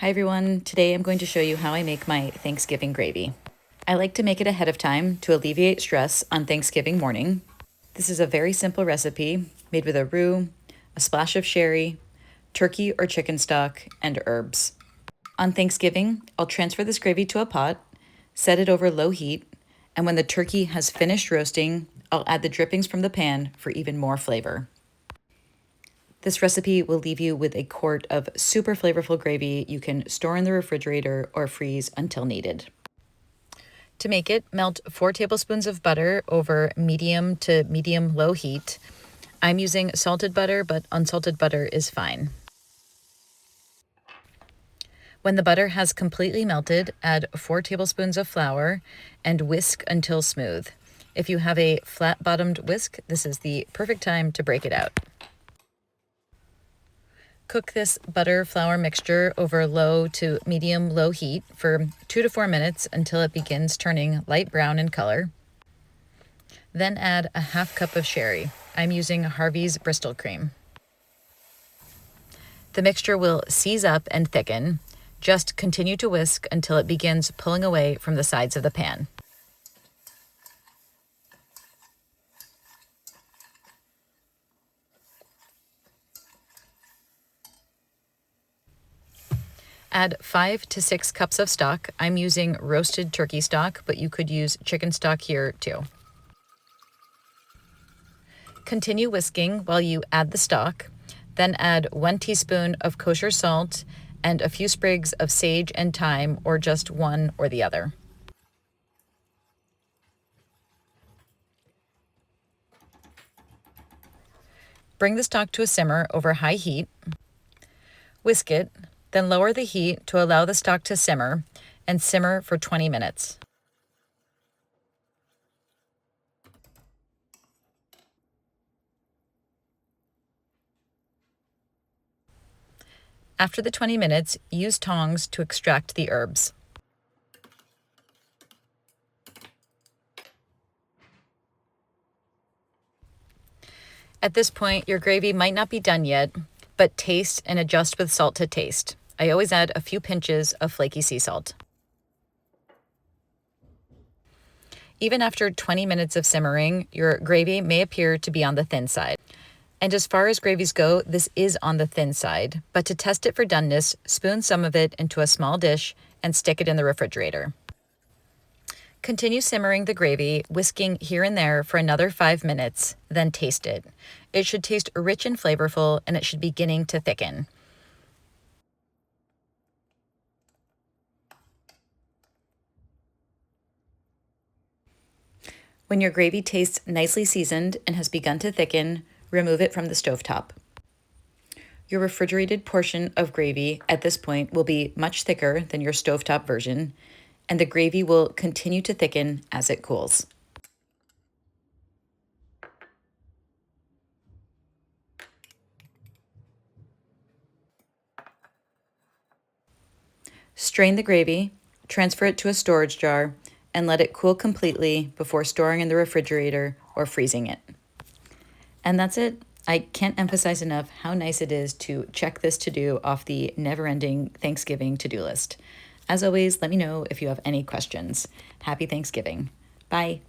Hi everyone, today I'm going to show you how I make my Thanksgiving gravy. I like to make it ahead of time to alleviate stress on Thanksgiving morning. This is a very simple recipe made with a roux, a splash of sherry, turkey or chicken stock, and herbs. On Thanksgiving, I'll transfer this gravy to a pot, set it over low heat, and when the turkey has finished roasting, I'll add the drippings from the pan for even more flavor. This recipe will leave you with a quart of super flavorful gravy you can store in the refrigerator or freeze until needed. To make it, melt 4 tablespoons of butter over medium to medium-low heat. I'm using salted butter, but unsalted butter is fine. When the butter has completely melted, add 4 tablespoons of flour and whisk until smooth. If you have a flat-bottomed whisk, this is the perfect time to break it out. Cook this butter-flour mixture over low to medium-low heat for 2 to 4 minutes until it begins turning light brown in color. Then add a half cup of sherry. I'm using Harvey's Bristol cream. The mixture will seize up and thicken. Just continue to whisk until it begins pulling away from the sides of the pan. Add 5 to 6 cups of stock. I'm using roasted turkey stock, but you could use chicken stock here too. Continue whisking while you add the stock. Then add 1 teaspoon of kosher salt and a few sprigs of sage and thyme, or just one or the other. Bring the stock to a simmer over high heat. Whisk it, then lower the heat to allow the stock to simmer, and simmer for 20 minutes. After the 20 minutes, use tongs to extract the herbs. At this point, your gravy might not be done yet, but taste and adjust with salt to taste. I always add a few pinches of flaky sea salt. Even after 20 minutes of simmering, your gravy may appear to be on the thin side. And as far as gravies go, this is on the thin side. But to test it for doneness, spoon some of it into a small dish and stick it in the refrigerator. Continue simmering the gravy, whisking here and there for another 5 minutes, then taste it. It should taste rich and flavorful, and it should be beginning to thicken. When your gravy tastes nicely seasoned and has begun to thicken, remove it from the stovetop. Your refrigerated portion of gravy at this point will be much thicker than your stovetop version, and the gravy will continue to thicken as it cools. Strain the gravy, transfer it to a storage jar, and let it cool completely before storing in the refrigerator or freezing it. And that's it. I can't emphasize enough how nice it is to check this to-do off the never-ending Thanksgiving to-do list. As always, let me know if you have any questions. Happy Thanksgiving. Bye.